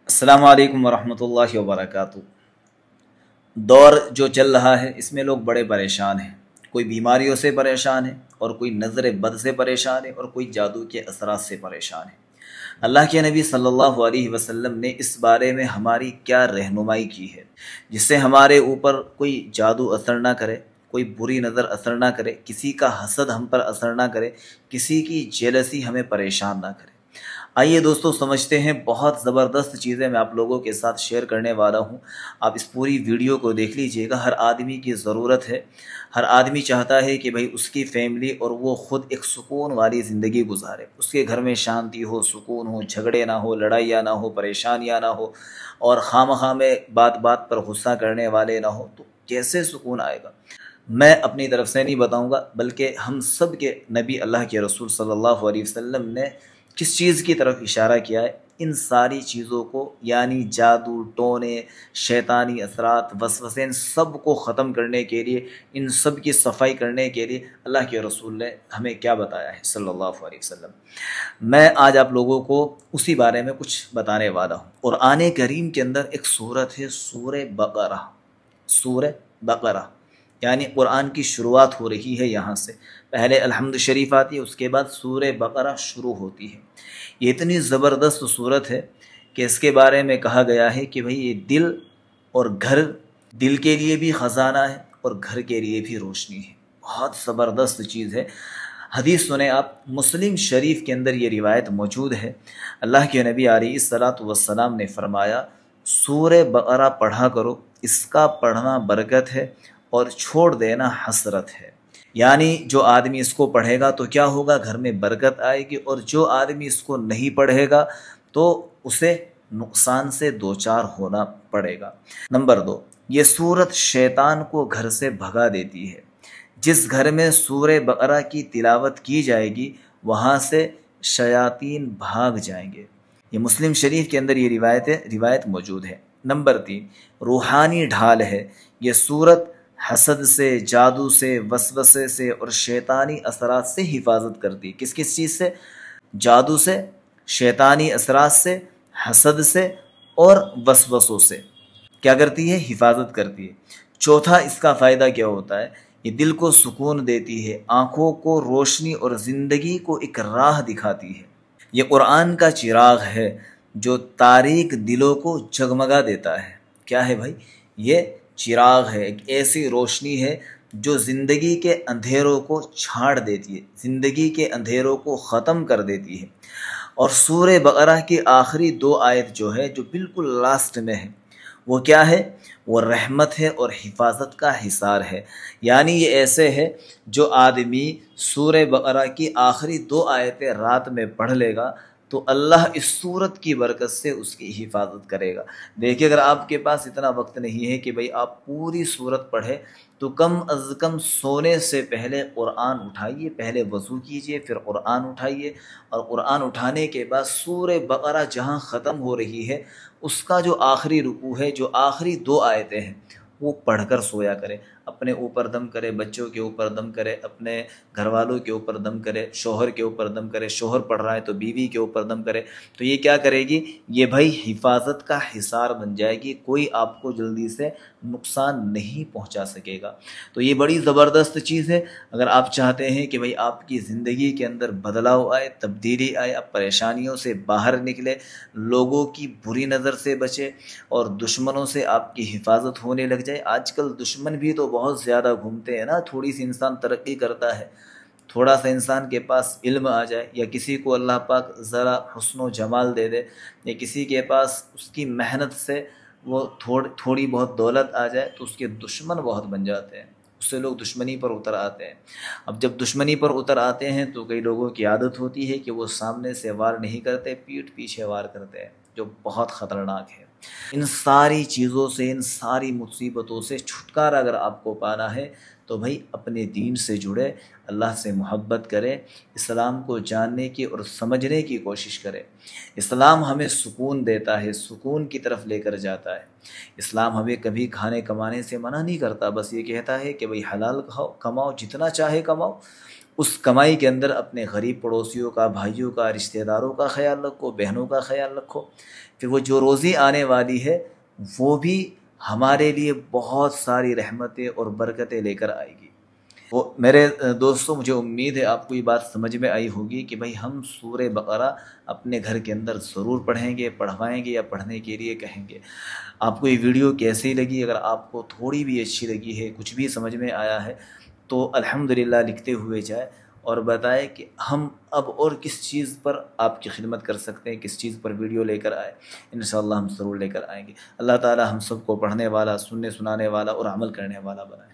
अस्सलामु अलैकुम वरहमतुल्लाहि वबरकातुहू। दौर जो चल रहा है इसमें लोग बड़े परेशान हैं। कोई बीमारियों से परेशान है और कोई नज़र बद से परेशान है और कोई जादू के असरात से परेशान है। अल्लाह के नबी सल्लल्लाहु अलैहि वसल्लम ने इस बारे में हमारी क्या रहनुमाई की है जिससे हमारे ऊपर कोई जादू असर ना करे, कोई बुरी नज़र असर ना करे, किसी का हसद हम पर असर ना करे, किसी की जेलसी हमें परेशान ना करे। आइए दोस्तों समझते हैं। बहुत ज़बरदस्त चीज़ें मैं आप लोगों के साथ शेयर करने वाला हूं। आप इस पूरी वीडियो को देख लीजिएगा। हर आदमी की ज़रूरत है, हर आदमी चाहता है कि भाई उसकी फैमिली और वो ख़ुद एक सुकून वाली ज़िंदगी गुजारे, उसके घर में शांति हो, सुकून हो, झगड़े ना हो, लड़ाइयाँ ना हो, परेशानियाँ ना हो और खामखा में बात बात पर गुस्सा करने वाले ना हो। तो कैसे सुकून आएगा? मैं अपनी तरफ से नहीं बताऊंगा, बल्कि हम सब के नबी अल्लाह के रसूल सल्लल्लाहु अलैहि वसल्लम ने किस चीज़ की तरफ इशारा किया है, इन सारी चीज़ों को यानी जादू, टोने, शैतानी असरात, वसवसे, इन सब को ख़त्म करने के लिए, इन सब की सफाई करने के लिए अल्लाह के रसूल ने हमें क्या बताया है सल्लल्लाहु अलैहि वसल्लम। मैं आज आप लोगों को उसी बारे में कुछ बताने वाला हूँ। कुरान करीम के अंदर एक सूरत है सूरह बकरा। सूरह बकरा यानी कुरान की शुरुआत हो रही है यहाँ से। पहले अल्हम्द शरीफ आती है, उसके बाद सूरह बकरा शुरू होती है। ये इतनी ज़बरदस्त सूरत है कि इसके बारे में कहा गया है कि भाई ये दिल और घर, दिल के लिए भी ख़जाना है और घर के लिए भी रोशनी है। बहुत ज़बरदस्त चीज़ है। हदीस सुने आप, मुस्लिम शरीफ के अंदर ये रिवायत मौजूद है। अल्लाह के नबी अलैहिस्सलातु वस्सलाम ने फरमाया, सूरह बकरा पढ़ा करो, इसका पढ़ना बरकत है और छोड़ देना हसरत है। यानी जो आदमी इसको पढ़ेगा तो क्या होगा, घर में बरकत आएगी, और जो आदमी इसको नहीं पढ़ेगा तो उसे नुकसान से दो चार होना पड़ेगा। नंबर 2, ये सूरत शैतान को घर से भगा देती है। जिस घर में सूरह बकरा की तिलावत की जाएगी वहाँ से शयातीन भाग जाएंगे। ये मुस्लिम शरीफ के अंदर ये रिवायत मौजूद है। नंबर 3, रूहानी ढाल है। ये सूरत हसद से, जादू से, वसवसे से और शैतानी असरात से हिफाजत करती है। किस किस चीज़ से? जादू से, शैतानी असरात से, हसद से और वसवसों से क्या करती है? हिफाजत करती है। चौथा, इसका फ़ायदा क्या होता है? ये दिल को सुकून देती है, आँखों को रोशनी और ज़िंदगी को एक राह दिखाती है। ये कुरान का चिराग है जो तारीक दिलों को जगमगा देता है। क्या है भाई? ये चिराग है, एक ऐसी रोशनी है जो ज़िंदगी के अंधेरों को छाड़ देती है, ज़िंदगी के अंधेरों को ख़त्म कर देती है। और सूरह बकरा की आखिरी 2 आयत जो है, जो बिल्कुल लास्ट में है, वो क्या है? वो रहमत है और हिफाजत का हिसार है। यानी ये ऐसे है, जो आदमी सूरह बकरा की आखिरी 2 आयतें रात में पढ़ लेगा तो अल्लाह इस सूरत की बरकत से उसकी हिफाजत करेगा। देखिए, अगर आपके पास इतना वक्त नहीं है कि भाई आप पूरी सूरत पढ़े, तो कम अज़ कम सोने से पहले कुरान उठाइए। पहले वज़ू कीजिए, फिर कुरान उठाइए, और कुरान उठाने के बाद सूरह बकरा जहाँ ख़त्म हो रही है उसका जो आखिरी रुकू है, जो आखिरी 2 आयतें हैं, वो पढ़कर सोया करे। अपने ऊपर दम करे, बच्चों के ऊपर दम करे, अपने घर वालों के ऊपर दम करे, शोहर के ऊपर दम करे, शोहर पढ़ रहा है तो बीवी के ऊपर दम करे। तो ये क्या करेगी? ये भाई हिफाजत का हिसार बन जाएगी। कोई आपको जल्दी से नुकसान नहीं पहुंचा सकेगा। तो ये बड़ी ज़बरदस्त चीज़ है। अगर आप चाहते हैं कि भाई आपकी ज़िंदगी के अंदर बदलाव आए, तब्दीली आए, आप परेशानियों से बाहर निकले, लोगों की बुरी नज़र से बचे और दुश्मनों से आपकी हिफाजत होने लग जाए। आजकल दुश्मन भी तो बहुत ज़्यादा घूमते हैं ना। थोड़ी सी इंसान तरक्की करता है, थोड़ा सा इंसान के पास इल्म आ जाए, या किसी को अल्लाह पाक ज़रा हुस्न जमाल दे दे, या किसी के पास उसकी मेहनत से वो थोड़ी बहुत दौलत आ जाए, तो उसके दुश्मन बहुत बन जाते हैं, उससे लोग दुश्मनी पर उतर आते हैं। अब जब दुश्मनी पर उतर आते हैं तो कई लोगों की आदत होती है कि वो सामने से वार नहीं करते, पीठ पीछे वार करते हैं, जो बहुत ख़तरनाक है। इन सारी चीज़ों से, इन सारी मुसीबतों से छुटकारा अगर आपको पाना है तो भाई अपने दीन से जुड़े, अल्लाह से मोहब्बत करें, इस्लाम को जानने की और समझने की कोशिश करें। इस्लाम हमें सुकून देता है, सुकून की तरफ लेकर जाता है। इस्लाम हमें कभी खाने कमाने से मना नहीं करता, बस ये कहता है कि भाई हलाल खाओ, कमाओ, जितना चाहे कमाओ। उस कमाई के अंदर अपने गरीब पड़ोसियों का, भाइयों का, रिश्तेदारों का ख्याल रखो, बहनों का ख्याल रखो। پھر وہ جو روزی آنے والی ہے وہ بھی ہمارے لیے بہت ساری رحمتیں اور برکتیں لے کر آئے گی۔ وہ میرے دوستوں، مجھے امید ہے آپ کو یہ بات سمجھ میں آئی ہوگی کہ بھائی ہم سورہ بقرہ اپنے گھر کے اندر ضرور پڑھیں گے، پڑھوائیں گے یا پڑھنے کے لیے کہیں گے۔ آپ کو یہ ویڈیو کیسی لگی؟ اگر آپ کو تھوڑی بھی اچھی لگی ہے، کچھ بھی سمجھ میں آیا ہے تو الحمدللہ لکھتے ہوئے جائے اور بتائے کہ ہم اب اور کس چیز پر آپ کی خدمت کر سکتے ہیں، کس چیز پر ویڈیو لے کر آئے۔ انشاءاللہ ہم ضرور لے کر آئیں گے۔ اللہ تعالی ہم سب کو پڑھنے والا، سننے سنانے والا اور عمل کرنے والا بنائے۔